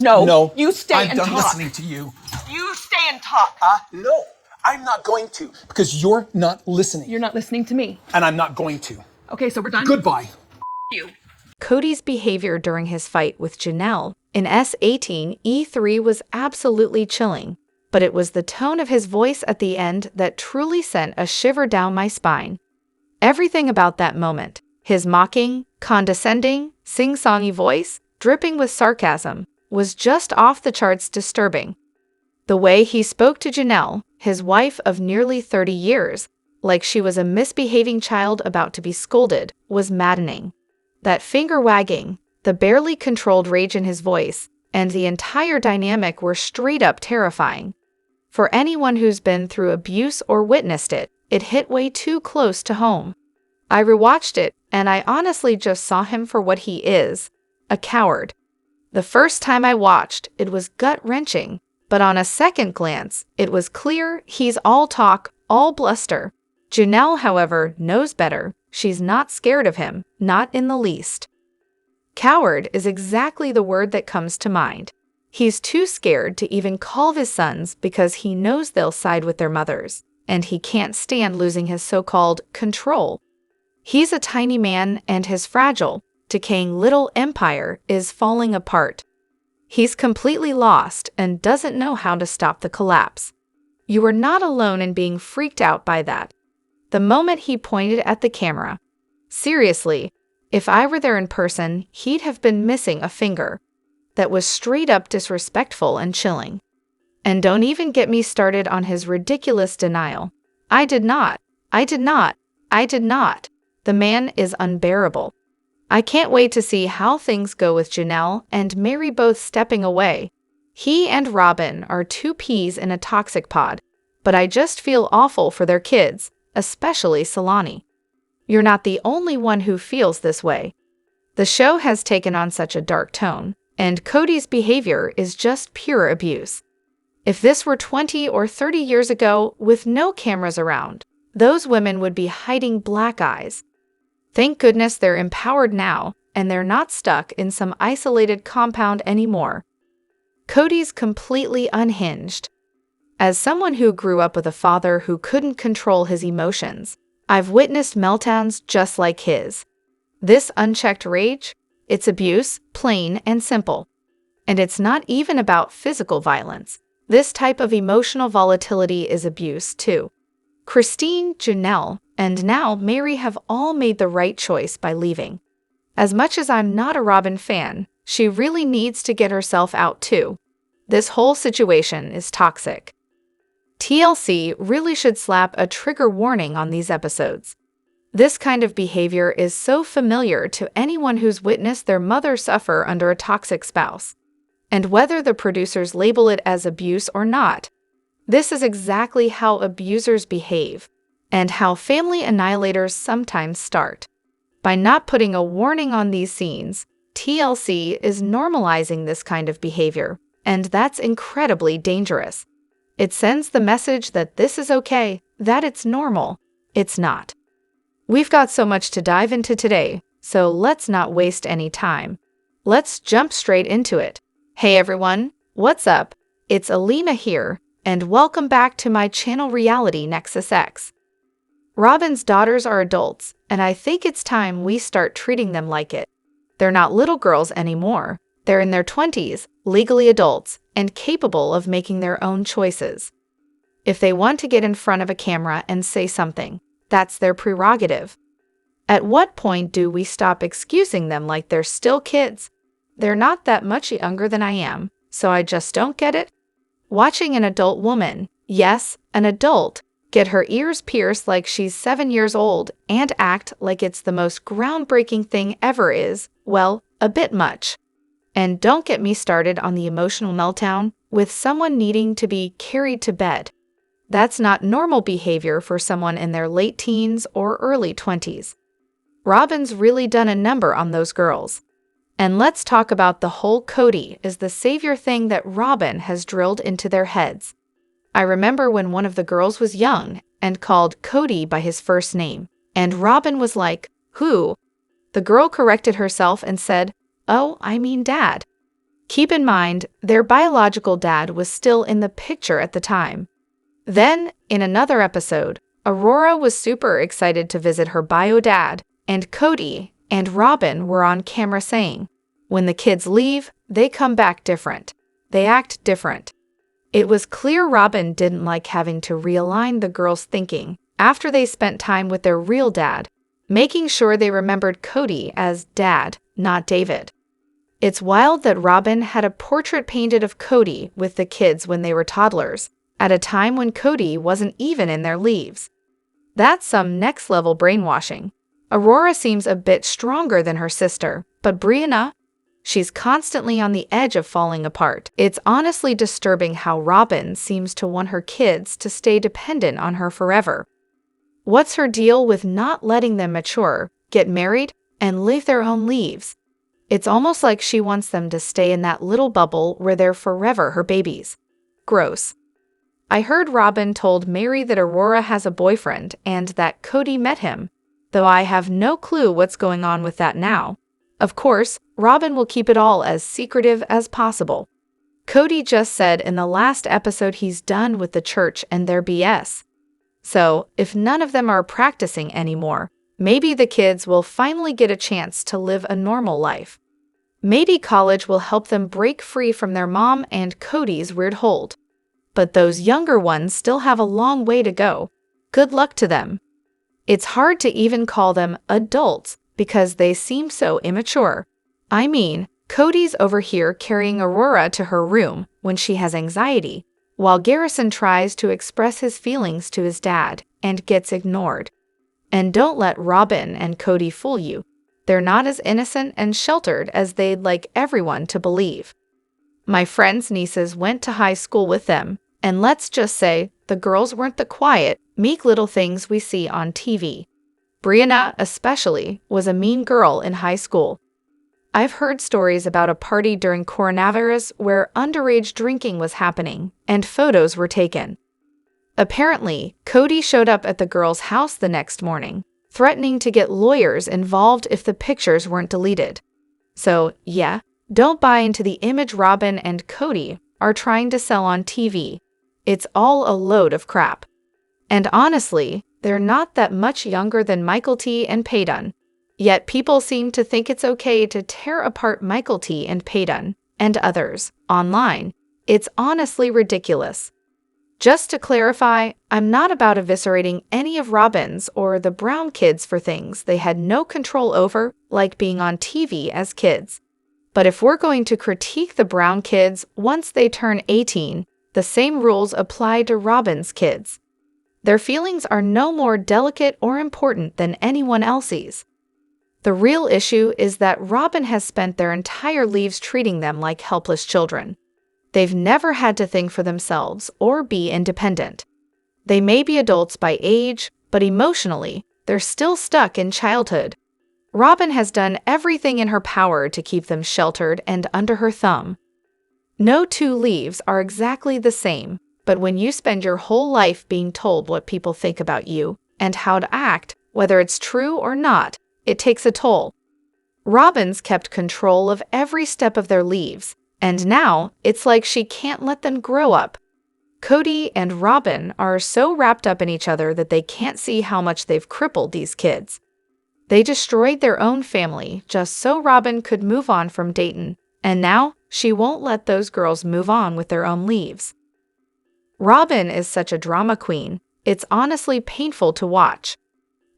No. You stay I'm and done talk. listening to you. You stay and talk. No. I'm not going to. Because you're not listening. You're not listening to me. And I'm not going to. Okay, so we're done? Goodbye. You. Kody's behavior during his fight with Janelle in S18E3 was absolutely chilling, but it was the tone of his voice at the end that truly sent a shiver down my spine. Everything about that moment, his mocking, condescending, sing-songy voice, dripping with sarcasm, was just off the charts disturbing. The way he spoke to Janelle, his wife of nearly 30 years, like she was a misbehaving child about to be scolded, was maddening. That finger-wagging, the barely controlled rage in his voice, and the entire dynamic were straight-up terrifying. For anyone who's been through abuse or witnessed it, it hit way too close to home. I rewatched it, and I honestly just saw him for what he is, a coward. The first time I watched, it was gut-wrenching, but on a second glance, it was clear he's all talk, all bluster. Janelle, however, knows better. She's not scared of him, not in the least. Coward is exactly the word that comes to mind. He's too scared to even call his sons because he knows they'll side with their mothers, and he can't stand losing his so-called control. He's a tiny man, and his fragile, decaying little empire is falling apart. He's completely lost and doesn't know how to stop the collapse. You are not alone in being freaked out by that. The moment he pointed at the camera. Seriously, if I were there in person, he'd have been missing a finger. That was straight up disrespectful and chilling. And don't even get me started on his ridiculous denial. I did not. The man is unbearable. I can't wait to see how things go with Janelle and Mary both stepping away. He and Robyn are two peas in a toxic pod, but I just feel awful for their kids, especially Solani. You're not the only one who feels this way. The show has taken on such a dark tone, and Kody's behavior is just pure abuse. If this were 20 or 30 years ago with no cameras around, those women would be hiding black eyes. Thank goodness they're empowered now, and they're not stuck in some isolated compound anymore. Kody's completely unhinged. As someone who grew up with a father who couldn't control his emotions, I've witnessed meltdowns just like his. This unchecked rage, it's abuse, plain and simple. And it's not even about physical violence. This type of emotional volatility is abuse, too. Christine, Janelle, and now Mary have all made the right choice by leaving. As much as I'm not a Robyn fan, she really needs to get herself out too. This whole situation is toxic. TLC really should slap a trigger warning on these episodes. This kind of behavior is so familiar to anyone who's witnessed their mother suffer under a toxic spouse. And whether the producers label it as abuse or not, this is exactly how abusers behave, and how family annihilators sometimes start. By not putting a warning on these scenes, TLC is normalizing this kind of behavior, and that's incredibly dangerous. It sends the message that this is okay, that it's normal. It's not. We've got so much to dive into today, so let's not waste any time. Let's jump straight into it. Hey everyone, what's up? It's Elena here, and welcome back to my channel Reality Nexus X. Robyn's daughters are adults, and I think it's time we start treating them like it. They're not little girls anymore. They're in their 20s, legally adults, and capable of making their own choices. If they want to get in front of a camera and say something, that's their prerogative. At what point do we stop excusing them like they're still kids? They're not that much younger than I am, so I just don't get it. Watching an adult woman, yes, an adult, get her ears pierced like she's 7 years old and act like it's the most groundbreaking thing ever is, well, a bit much. And don't get me started on the emotional meltdown with someone needing to be carried to bed. That's not normal behavior for someone in their late teens or early 20s. Robyn's really done a number on those girls. And let's talk about the whole Kody is the savior thing that Robyn has drilled into their heads. I remember when one of the girls was young and called Kody by his first name, and Robyn was like, "Who?" The girl corrected herself and said, "Oh, I mean Dad." Keep in mind, their biological dad was still in the picture at the time. Then, in another episode, Aurora was super excited to visit her bio dad, and Kody and Robyn were on camera saying, when the kids leave, they come back different. They act different. It was clear Robyn didn't like having to realign the girls' thinking after they spent time with their real dad, making sure they remembered Kody as dad, not David. It's wild that Robyn had a portrait painted of Kody with the kids when they were toddlers, at a time when Kody wasn't even in their leaves. That's some next-level brainwashing. Aurora seems a bit stronger than her sister, but Brianna? She's constantly on the edge of falling apart. It's honestly disturbing how Robyn seems to want her kids to stay dependent on her forever. What's her deal with not letting them mature, get married, and live their own lives? It's almost like she wants them to stay in that little bubble where they're forever her babies. Gross. I heard Robyn told Mary that Aurora has a boyfriend and that Kody met him, though I have no clue what's going on with that now. Of course, Robyn will keep it all as secretive as possible. Kody just said in the last episode he's done with the church and their BS. So, if none of them are practicing anymore, maybe the kids will finally get a chance to live a normal life. Maybe college will help them break free from their mom and Kody's weird hold. But those younger ones still have a long way to go. Good luck to them. It's hard to even call them adults because they seem so immature. I mean, Kody's over here carrying Aurora to her room when she has anxiety, while Garrison tries to express his feelings to his dad and gets ignored. And don't let Robyn and Kody fool you. They're not as innocent and sheltered as they'd like everyone to believe. My friend's nieces went to high school with them, and let's just say the girls weren't the quiet, meek little things we see on TV. Brianna, especially, was a mean girl in high school. I've heard stories about a party during coronavirus where underage drinking was happening and photos were taken. Apparently, Kody showed up at the girl's house the next morning, threatening to get lawyers involved if the pictures weren't deleted. So, yeah, don't buy into the image Robyn and Kody are trying to sell on TV. It's all a load of crap. And honestly, they're not that much younger than Michael T and Paydon. Yet people seem to think it's okay to tear apart Michael T and Paydon, and others, online. It's honestly ridiculous. Just to clarify, I'm not about eviscerating any of Robyn's or the Brown kids for things they had no control over, like being on TV as kids. But if we're going to critique the Brown kids once they turn 18, the same rules apply to Robyn's kids. Their feelings are no more delicate or important than anyone else's. The real issue is that Robyn has spent their entire lives treating them like helpless children. They've never had to think for themselves or be independent. They may be adults by age, but emotionally, they're still stuck in childhood. Robyn has done everything in her power to keep them sheltered and under her thumb. No two lives are exactly the same, but when you spend your whole life being told what people think about you and how to act, whether it's true or not, it takes a toll. Robyn's kept control of every step of their lives, and now it's like she can't let them grow up. Kody and Robyn are so wrapped up in each other that they can't see how much they've crippled these kids. They destroyed their own family just so Robyn could move on from Dayton, and now she won't let those girls move on with their own lives. Robyn is such a drama queen, it's honestly painful to watch.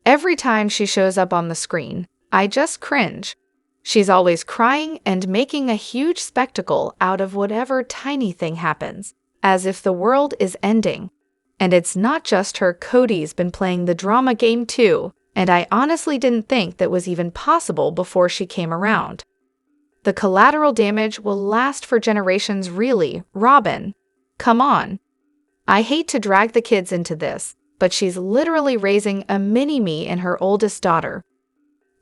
Every time she shows up on the screen, I just cringe. She's always crying and making a huge spectacle out of whatever tiny thing happens, as if the world is ending. And it's not just her, Kody's been playing the drama game too, and I honestly didn't think that was even possible before she came around. The collateral damage will last for generations really, Robyn. Come on. I hate to drag the kids into this, but she's literally raising a mini-me in her oldest daughter.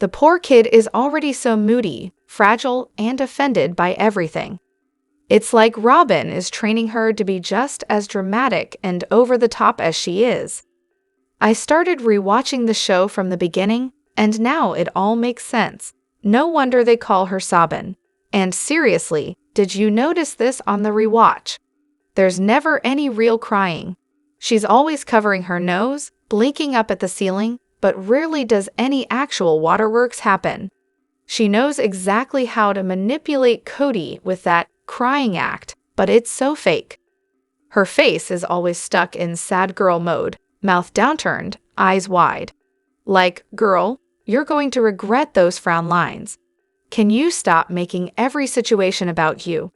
The poor kid is already so moody, fragile, and offended by everything. It's like Robyn is training her to be just as dramatic and over-the-top as she is. I started rewatching the show from the beginning, and now it all makes sense. No wonder they call her Robyn. And seriously, Did you notice this on the rewatch? There's never any real crying. She's always covering her nose, blinking up at the ceiling, but rarely does any actual waterworks happen. She knows exactly how to manipulate Kody with that crying act, but it's so fake. Her face is always stuck in sad girl mode, mouth downturned, eyes wide. Like, girl, you're going to regret those frown lines. Can you stop making every situation about you?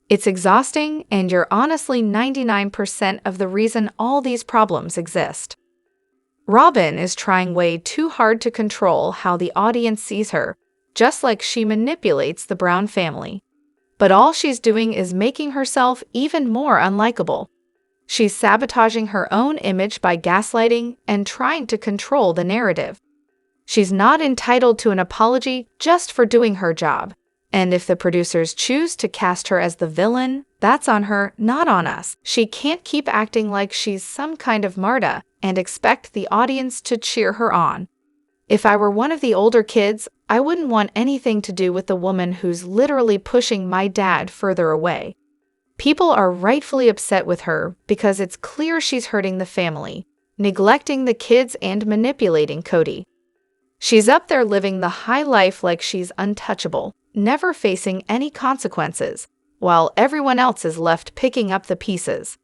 It's exhausting, and you're honestly 99% of the reason all these problems exist. Robyn is trying way too hard to control how the audience sees her, just like she manipulates the Brown family. But all she's doing is making herself even more unlikable. She's sabotaging her own image by gaslighting and trying to control the narrative. She's not entitled to an apology just for doing her job. And if the producers choose to cast her as the villain, that's on her, not on us. She can't keep acting like she's some kind of Marta and expect the audience to cheer her on. If I were one of the older kids, I wouldn't want anything to do with the woman who's literally pushing my dad further away. People are rightfully upset with her because it's clear she's hurting the family, neglecting the kids and manipulating Kody. She's up there living the high life like she's untouchable, never facing any consequences, while everyone else is left picking up the pieces.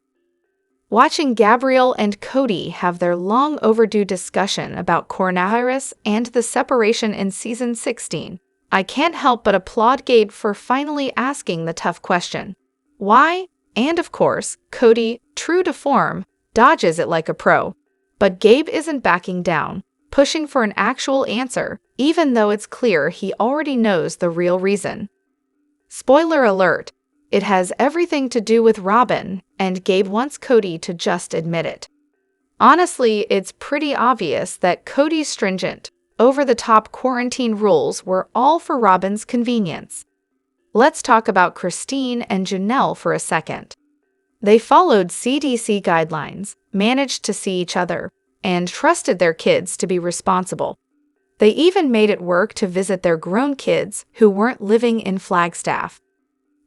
Watching Gabriel and Kody have their long overdue discussion about coronavirus and the separation in season 16, I can't help but applaud Gabe for finally asking the tough question. Why? And of course, Kody, true to form, dodges it like a pro. But Gabe isn't backing down, pushing for an actual answer, even though it's clear he already knows the real reason. Spoiler alert, it has everything to do with Robyn, and Gabe wants Kody to just admit it. Honestly, it's pretty obvious that Kody's stringent, over-the-top quarantine rules were all for Robyn's convenience. Let's talk about Christine and Janelle for a second. They followed CDC guidelines, managed to see each other, and trusted their kids to be responsible. They even made it work to visit their grown kids who weren't living in Flagstaff.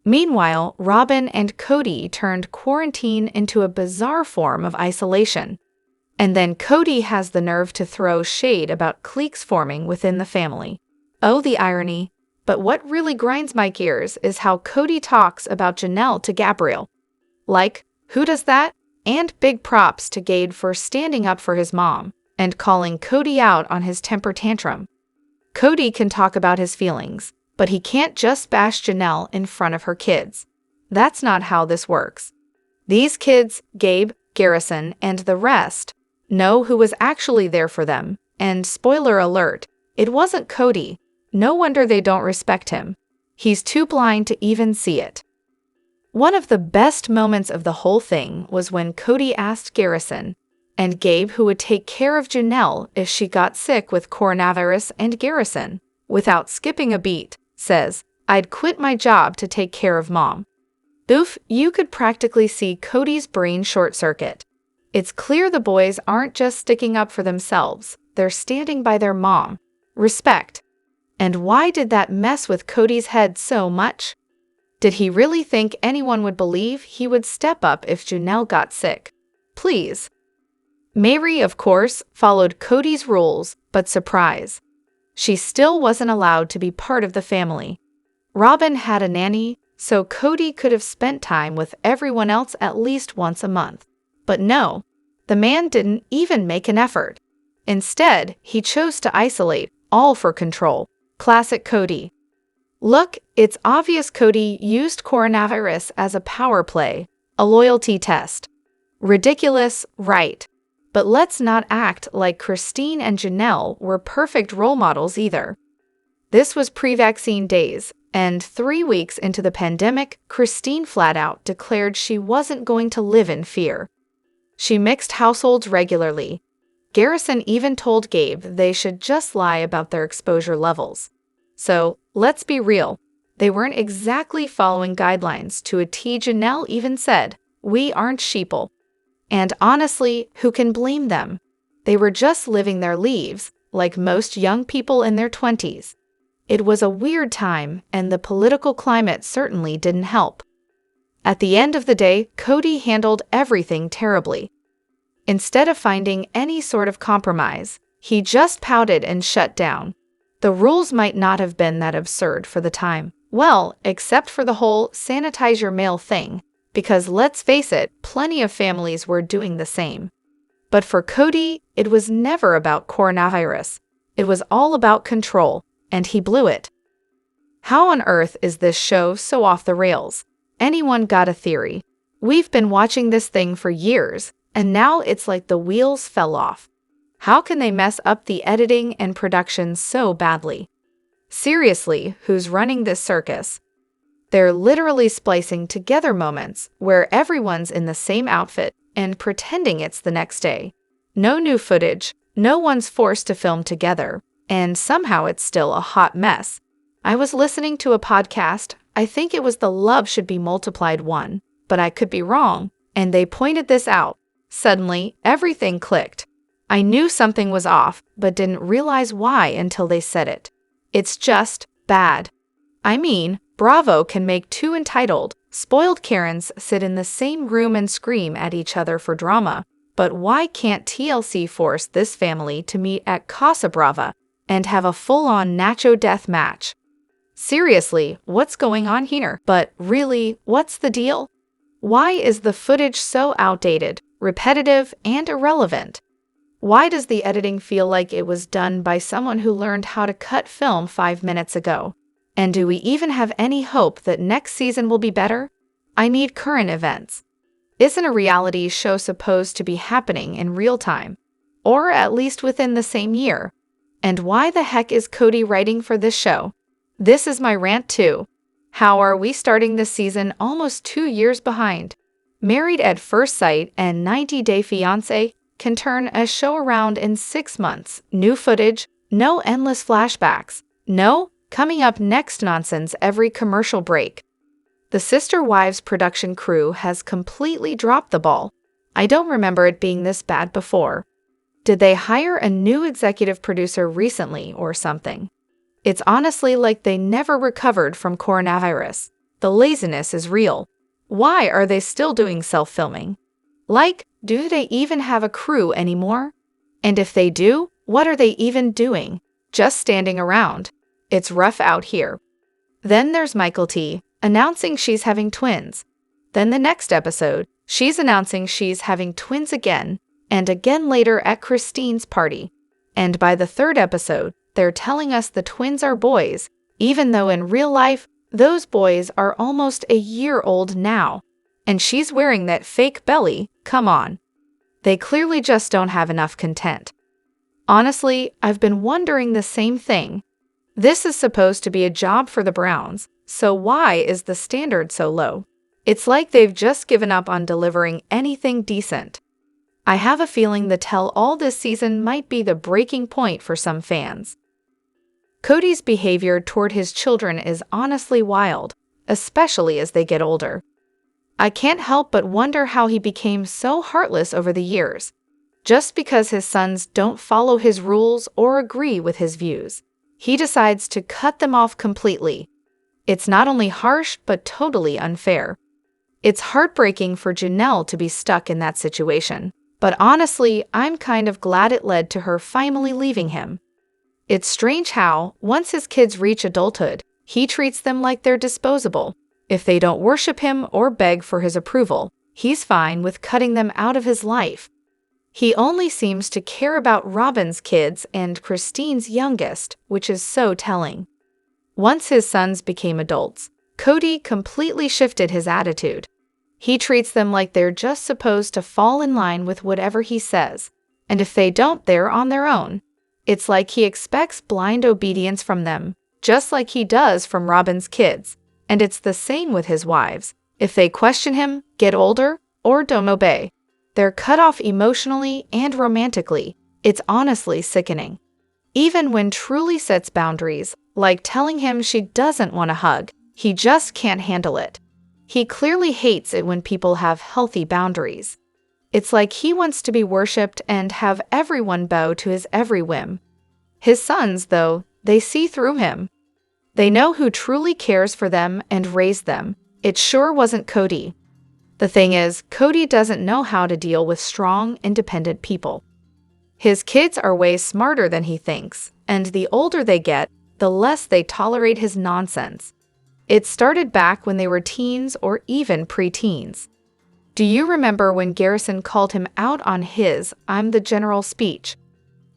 Meanwhile, Robyn and Kody turned quarantine into a bizarre form of isolation. And then Kody has the nerve to throw shade about cliques forming within the family. Oh, the irony. But what really grinds my gears is how Kody talks about Janelle to Gabriel. Like, who does that? And big props to Gabe for standing up for his mom and calling Kody out on his temper tantrum. Kody can talk about his feelings, but he can't just bash Janelle in front of her kids. That's not how this works. These kids, Gabe, Garrison, and the rest, know who was actually there for them, and spoiler alert, it wasn't Kody. No wonder they don't respect him. He's too blind to even see it. One of the best moments of the whole thing was when Kody asked Garrison and Gabe who would take care of Janelle if she got sick with coronavirus, and Garrison, without skipping a beat, says, "I'd quit my job to take care of mom." Oof, you could practically see Kody's brain short-circuit. It's clear the boys aren't just sticking up for themselves, they're standing by their mom. Respect. And why did that mess with Kody's head so much? Did he really think anyone would believe he would step up if Janelle got sick? Please. Mary, of course, followed Kody's rules, but surprise. She still wasn't allowed to be part of the family. Robyn had a nanny, so Kody could have spent time with everyone else at least once a month. But no, the man didn't even make an effort. Instead, he chose to isolate, all for control. Classic Kody. Look, it's obvious Kody used coronavirus as a power play, a loyalty test. Ridiculous, right? But let's not act like Christine and Janelle were perfect role models either. This was pre-vaccine days, and 3 weeks into the pandemic, Christine flat out declared she wasn't going to live in fear. She mixed households regularly. Garrison even told Gabe they should just lie about their exposure levels. So, let's be real, they weren't exactly following guidelines to a T. Janelle even said, "We aren't sheeple." And honestly, who can blame them? They were just living their lives, like most young people in their 20s. It was a weird time, and the political climate certainly didn't help. At the end of the day, Kody handled everything terribly. Instead of finding any sort of compromise, he just pouted and shut down. The rules might not have been that absurd for the time. Well, except for the whole sanitize your mail thing, because let's face it, plenty of families were doing the same. But for Kody, it was never about coronavirus. It was all about control, and he blew it. How on earth is this show so off the rails? Anyone got a theory? We've been watching this thing for years, and now it's like the wheels fell off. How can they mess up the editing and production so badly? Seriously, who's running this circus? They're literally splicing together moments where everyone's in the same outfit and pretending it's the next day. No new footage, no one's forced to film together, and somehow it's still a hot mess. I was listening to a podcast, I think it was the Love Should Be Multiplied one, but I could be wrong, and they pointed this out. Suddenly, everything clicked. I knew something was off, but didn't realize why until they said it. It's just bad. I mean, Bravo can make two entitled, spoiled Karens sit in the same room and scream at each other for drama, but why can't TLC force this family to meet at Casa Brava and have a full-on Nacho death match? Seriously, what's going on here? But really, what's the deal? Why is the footage so outdated, repetitive, and irrelevant? Why does the editing feel like it was done by someone who learned how to cut film 5 minutes ago? And do we even have any hope that next season will be better? I need current events. Isn't a reality show supposed to be happening in real time? Or at least within the same year? And why the heck is Kody writing for this show? This is my rant too. How are we starting this season almost 2 years behind? Married at First Sight and 90 Day Fiancé can turn a show around in 6 months. New footage, no endless flashbacks, no coming up next nonsense every commercial break. The Sister Wives production crew has completely dropped the ball. I don't remember it being this bad before. Did they hire a new executive producer recently or something? It's honestly like they never recovered from coronavirus. The laziness is real. Why are they still doing self-filming? Like, do they even have a crew anymore? And if they do, what are they even doing? Just standing around. It's rough out here. Then there's Michael T. announcing she's having twins. Then the next episode, she's announcing she's having twins again, and again later at Christine's party. And by the third episode, they're telling us the twins are boys, even though in real life, those boys are almost a year old now. And she's wearing that fake belly, come on. They clearly just don't have enough content. Honestly, I've been wondering the same thing. This is supposed to be a job for the Browns, so why is the standard so low? It's like they've just given up on delivering anything decent. I have a feeling the tell-all this season might be the breaking point for some fans. Kody's behavior toward his children is honestly wild, especially as they get older. I can't help but wonder how he became so heartless over the years, just because his sons don't follow his rules or agree with his views. He decides to cut them off completely. It's not only harsh, but totally unfair. It's heartbreaking for Janelle to be stuck in that situation, but honestly, I'm kind of glad it led to her finally leaving him. It's strange how, once his kids reach adulthood, he treats them like they're disposable. If they don't worship him or beg for his approval, he's fine with cutting them out of his life. He only seems to care about Robyn's kids and Christine's youngest, which is so telling. Once his sons became adults, Kody completely shifted his attitude. He treats them like they're just supposed to fall in line with whatever he says, and if they don't, they're on their own. It's like he expects blind obedience from them, just like he does from Robyn's kids. And it's the same with his wives. If they question him, get older, or don't obey, they're cut off emotionally and romantically. It's honestly sickening. Even when truly sets boundaries, like telling him she doesn't want a hug, he just can't handle it. He clearly hates it when people have healthy boundaries. It's like he wants to be worshipped and have everyone bow to his every whim. His sons, though, they see through him. They know who truly cares for them and raised them. It sure wasn't Kody. The thing is, Kody doesn't know how to deal with strong, independent people. His kids are way smarter than he thinks, and the older they get, the less they tolerate his nonsense. It started back when they were teens or even pre-teens. Do you remember when Garrison called him out on his "I'm the general" speech?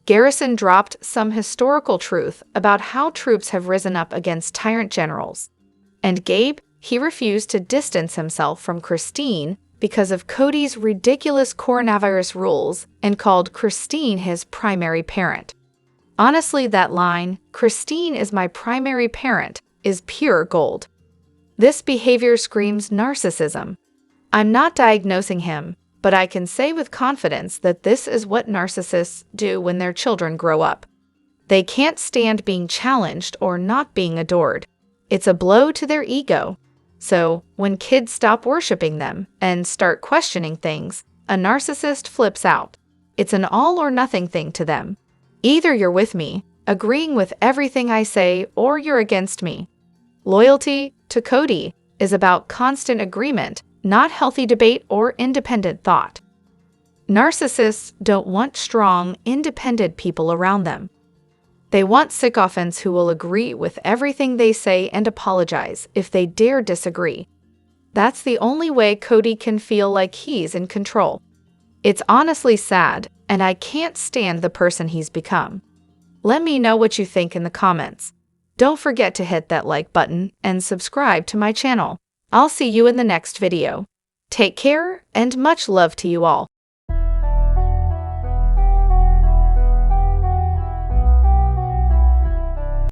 Garrison dropped some historical truth about how troops have risen up against tyrant generals. And Gabe, he refused to distance himself from Christine because of Kody's ridiculous coronavirus rules and called Christine his primary parent. Honestly, that line, "Christine is my primary parent," is pure gold. This behavior screams narcissism. I'm not diagnosing him, but I can say with confidence that this is what narcissists do when their children grow up. They can't stand being challenged or not being adored. It's a blow to their ego. So, when kids stop worshiping them and start questioning things, a narcissist flips out. It's an all-or-nothing thing to them. Either you're with me, agreeing with everything I say, or you're against me. Loyalty, to Kody, is about constant agreement, not healthy debate or independent thought. Narcissists don't want strong, independent people around them. They want sycophants who will agree with everything they say and apologize if they dare disagree. That's the only way Kody can feel like he's in control. It's honestly sad, and I can't stand the person he's become. Let me know what you think in the comments. Don't forget to hit that like button and subscribe to my channel. I'll see you in the next video. Take care, and much love to you all.